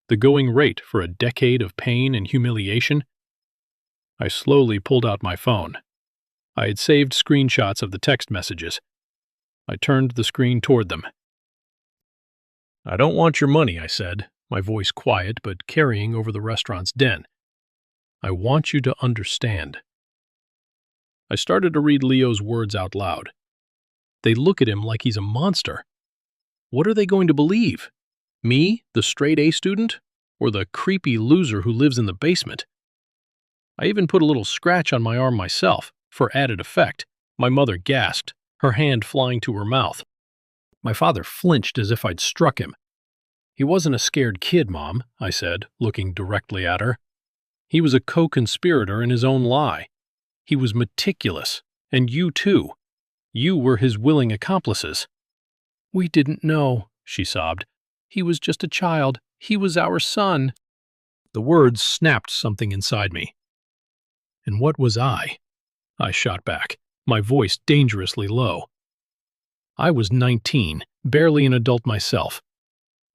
The going rate for a decade of pain and humiliation? I slowly pulled out my phone. I had saved screenshots of the text messages. I turned the screen toward them. "I don't want your money," I said, my voice quiet but carrying over the restaurant's den. "I want you to understand." I started to read Leo's words out loud. They look at him like he's a monster. What are they going to believe? Me, the straight-A student, or the creepy loser who lives in the basement? I even put a little scratch on my arm myself, for added effect. My mother gasped, her hand flying to her mouth. My father flinched as if I'd struck him. "He wasn't a scared kid, Mom," I said, looking directly at her. "He was a co-conspirator in his own lie. He was meticulous, and you too. You were his willing accomplices." "We didn't know," she sobbed. "He was just a child. He was our son." The words snapped something inside me. And what was I? I shot back, my voice dangerously low. I was 19, barely an adult myself.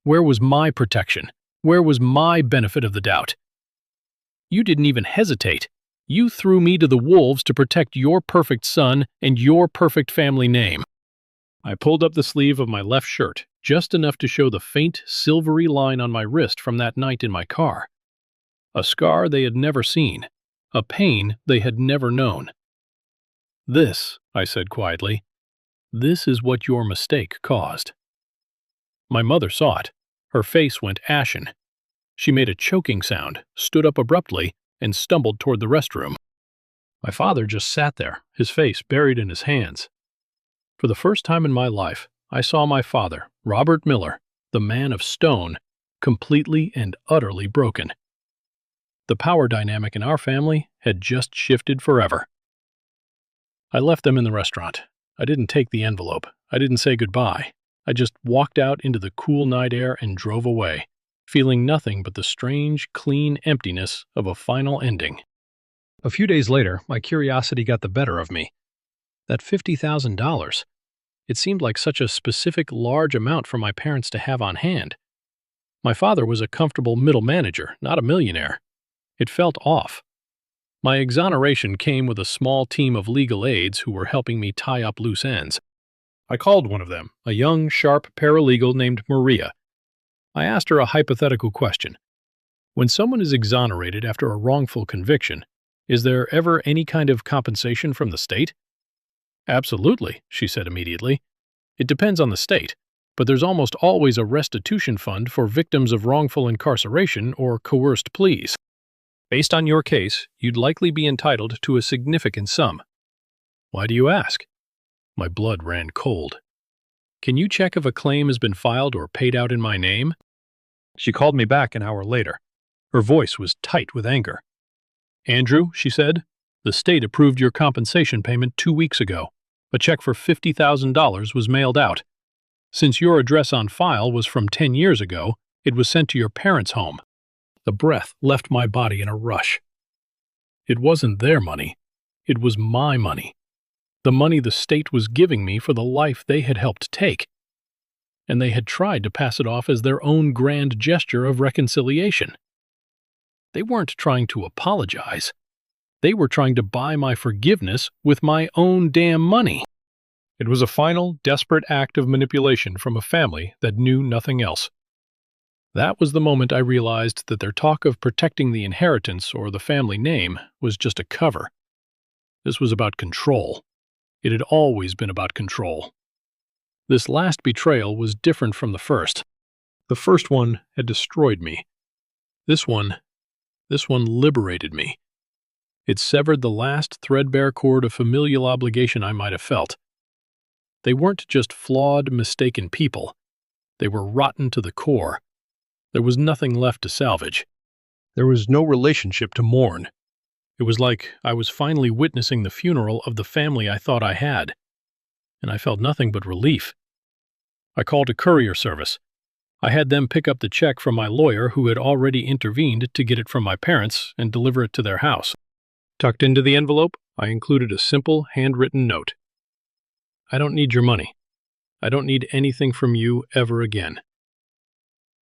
Where was my protection? Where was my benefit of the doubt? You didn't even hesitate. You threw me to the wolves to protect your perfect son and your perfect family name. I pulled up the sleeve of my left shirt, just enough to show the faint, silvery line on my wrist from that night in my car. A scar they had never seen, a pain they had never known. "This," I said quietly, "this is what your mistake caused." My mother saw it. Her face went ashen. She made a choking sound, stood up abruptly, and stumbled toward the restroom. My father just sat there, his face buried in his hands. For the first time in my life, I saw my father, Robert Miller, the man of stone, completely and utterly broken. The power dynamic in our family had just shifted forever. I left them in the restaurant. I didn't take the envelope. I didn't say goodbye. I just walked out into the cool night air and drove away, feeling nothing but the strange, clean emptiness of a final ending. A few days later, my curiosity got the better of me. That $50,000. It seemed like such a specific, large amount for my parents to have on hand. My father was a comfortable middle manager, not a millionaire. It felt off. My exoneration came with a small team of legal aides who were helping me tie up loose ends. I called one of them, a young, sharp paralegal named Maria. I asked her a hypothetical question. When someone is exonerated after a wrongful conviction, is there ever any kind of compensation from the state? "Absolutely," she said immediately. "It depends on the state, but there's almost always a restitution fund for victims of wrongful incarceration or coerced pleas. Based on your case, you'd likely be entitled to a significant sum." "Why do you ask?" My blood ran cold. "Can you check if a claim has been filed or paid out in my name?" She called me back an hour later. Her voice was tight with anger. "Andrew," she said, "the state approved your compensation payment 2 weeks ago. A check for $50,000 was mailed out. Since your address on file was from 10 years ago, it was sent to your parents' home." The breath left my body in a rush. It wasn't their money. It was my money. The money the state was giving me for the life they had helped take. And they had tried to pass it off as their own grand gesture of reconciliation. They weren't trying to apologize. They were trying to buy my forgiveness with my own damn money. It was a final, desperate act of manipulation from a family that knew nothing else. That was the moment I realized that their talk of protecting the inheritance or the family name was just a cover. This was about control. It had always been about control. This last betrayal was different from the first. The first one had destroyed me. This one liberated me. It severed the last threadbare cord of familial obligation I might have felt. They weren't just flawed, mistaken people. They were rotten to the core. There was nothing left to salvage. There was no relationship to mourn. It was like I was finally witnessing the funeral of the family I thought I had, and I felt nothing but relief. I called a courier service. I had them pick up the check from my lawyer who had already intervened to get it from my parents and deliver it to their house. Tucked into the envelope, I included a simple, handwritten note. I don't need your money. I don't need anything from you ever again.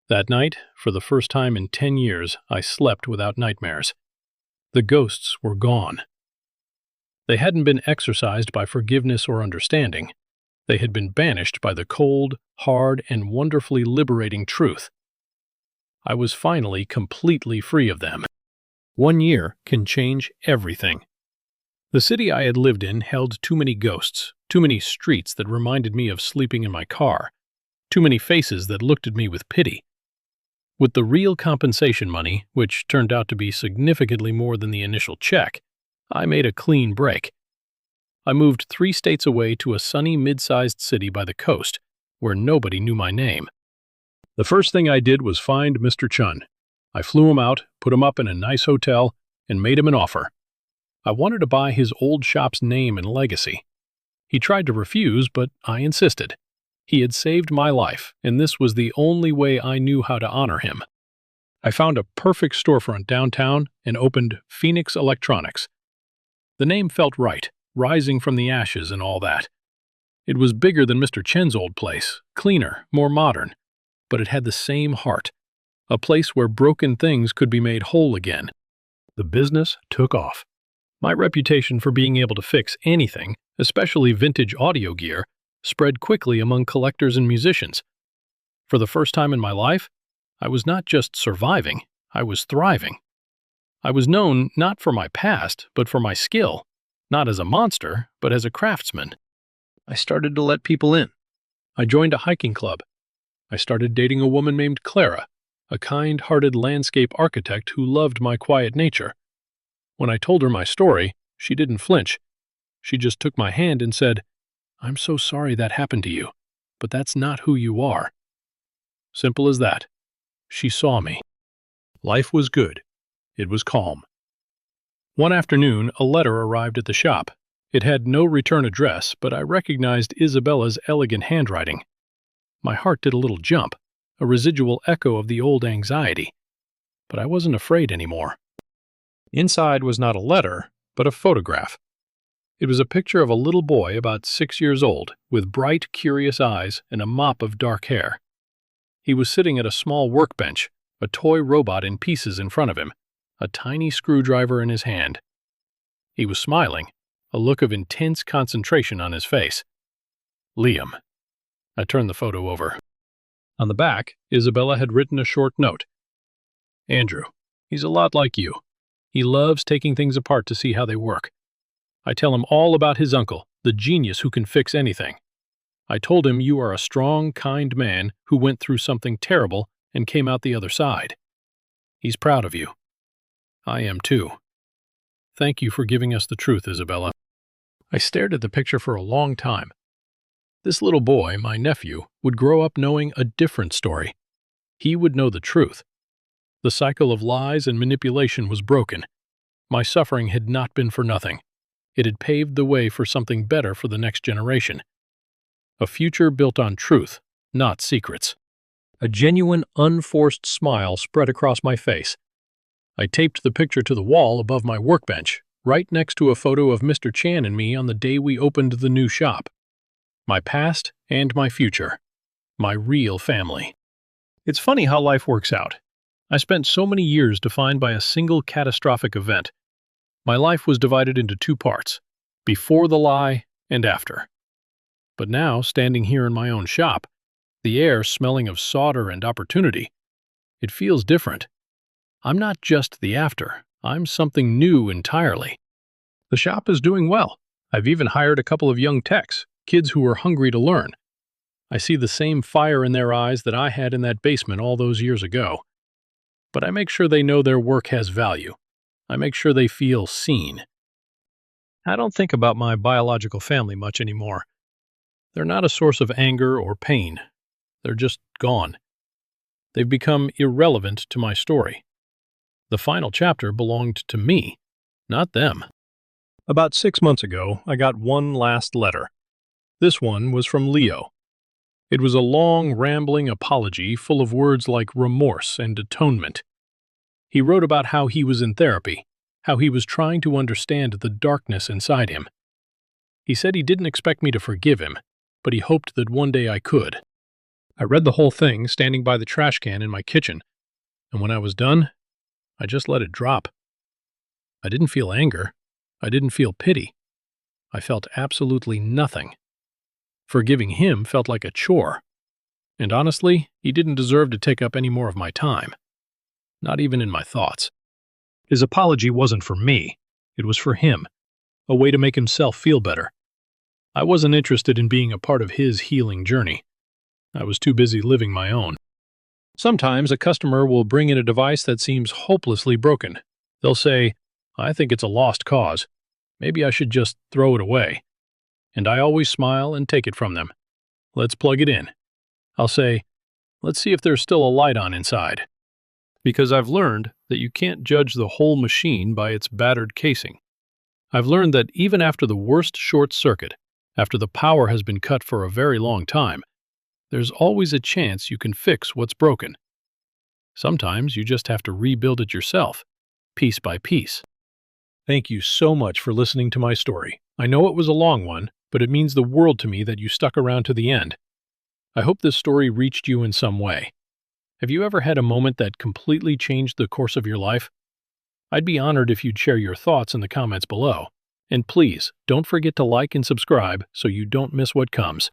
That night, for the first time in 10 years, I slept without nightmares. The ghosts were gone. They hadn't been exorcised by forgiveness or understanding. They had been banished by the cold, hard, and wonderfully liberating truth. I was finally completely free of them. 1 year can change everything. The city I had lived in held too many ghosts, too many streets that reminded me of sleeping in my car, too many faces that looked at me with pity. With the real compensation money, which turned out to be significantly more than the initial check, I made a clean break. I moved 3 states away to a sunny mid-sized city by the coast, where nobody knew my name. The first thing I did was find Mr. Chun. I flew him out, put him up in a nice hotel, and made him an offer. I wanted to buy his old shop's name and legacy. He tried to refuse, but I insisted. He had saved my life, and this was the only way I knew how to honor him. I found a perfect storefront downtown and opened Phoenix Electronics. The name felt right, rising from the ashes and all that. It was bigger than Mr. Chen's old place, cleaner, more modern, but it had the same heart, a place where broken things could be made whole again. The business took off. My reputation for being able to fix anything, especially vintage audio gear, spread quickly among collectors and musicians. For the first time in my life, I was not just surviving, I was thriving. I was known not for my past, but for my skill, not as a monster, but as a craftsman. I started to let people in. I joined a hiking club. I started dating a woman named Clara, a kind-hearted landscape architect who loved my quiet nature. When I told her my story, she didn't flinch. She just took my hand and said, "I'm so sorry that happened to you, but that's not who you are." Simple as that. She saw me. Life was good. It was calm. One afternoon, a letter arrived at the shop. It had no return address, but I recognized Isabella's elegant handwriting. My heart did a little jump, a residual echo of the old anxiety. But I wasn't afraid anymore. Inside was not a letter, but a photograph. It was a picture of a little boy about 6 years old, with bright, curious eyes and a mop of dark hair. He was sitting at a small workbench, a toy robot in pieces in front of him, a tiny screwdriver in his hand. He was smiling, a look of intense concentration on his face. Liam. I turned the photo over. On the back, Isabella had written a short note. Andrew, he's a lot like you. He loves taking things apart to see how they work. I tell him all about his uncle, the genius who can fix anything. I told him you are a strong, kind man who went through something terrible and came out the other side. He's proud of you. I am too. Thank you for giving us the truth, Isabella. I stared at the picture for a long time. This little boy, my nephew, would grow up knowing a different story. He would know the truth. The cycle of lies and manipulation was broken. My suffering had not been for nothing. It had paved the way for something better for the next generation. A future built on truth, not secrets. A genuine, unforced smile spread across my face. I taped the picture to the wall above my workbench, right next to a photo of Mr. Chan and me on the day we opened the new shop. My past and my future. My real family. It's funny how life works out. I spent so many years defined by a single catastrophic event. My life was divided into 2 parts, before the lie and after. But now, standing here in my own shop, the air smelling of solder and opportunity, it feels different. I'm not just the after, I'm something new entirely. The shop is doing well. I've even hired a couple of young techs, kids who are hungry to learn. I see the same fire in their eyes that I had in that basement all those years ago. But I make sure they know their work has value. I make sure they feel seen. I don't think about my biological family much anymore. They're not a source of anger or pain. They're just gone. They've become irrelevant to my story. The final chapter belonged to me, not them. About 6 months ago, I got one last letter. This one was from Leo. It was a long, rambling apology full of words like remorse and atonement. He wrote about how he was in therapy, how he was trying to understand the darkness inside him. He said he didn't expect me to forgive him, but he hoped that one day I could. I read the whole thing standing by the trash can in my kitchen, and when I was done, I just let it drop. I didn't feel anger. I didn't feel pity. I felt absolutely nothing. Forgiving him felt like a chore. And honestly, he didn't deserve to take up any more of my time. Not even in my thoughts. His apology wasn't for me. It was for him. A way to make himself feel better. I wasn't interested in being a part of his healing journey. I was too busy living my own. Sometimes a customer will bring in a device that seems hopelessly broken. They'll say, "I think it's a lost cause. Maybe I should just throw it away." And I always smile and take it from them. "Let's plug it in." I'll say, "Let's see if there's still a light on inside." Because I've learned that you can't judge the whole machine by its battered casing. I've learned that even after the worst short circuit, after the power has been cut for a very long time, there's always a chance you can fix what's broken. Sometimes you just have to rebuild it yourself, piece by piece. Thank you so much for listening to my story. I know it was a long one, but it means the world to me that you stuck around to the end. I hope this story reached you in some way. Have you ever had a moment that completely changed the course of your life? I'd be honored if you'd share your thoughts in the comments below. And please, don't forget to like and subscribe so you don't miss what comes.